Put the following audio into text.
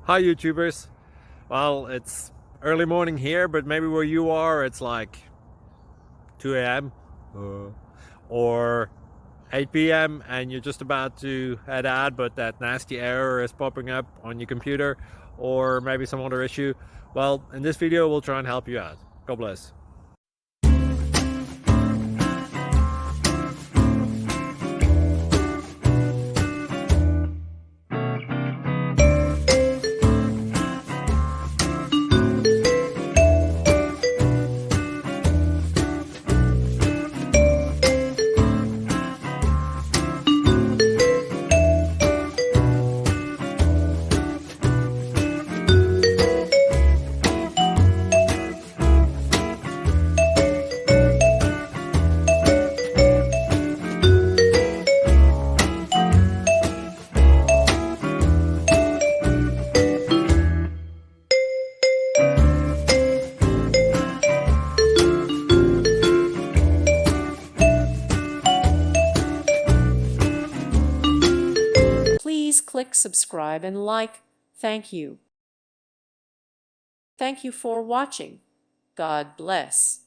Hi YouTubers. Well, it's early morning here, but maybe where you are it's like 2 a.m. Or 8 p.m. and you're just about to head out, but that nasty error is popping up on your computer, or maybe some other issue. Well, in this video we'll try and help you out. God bless. Please click subscribe and like. Thank you. Thank you for watching. God bless.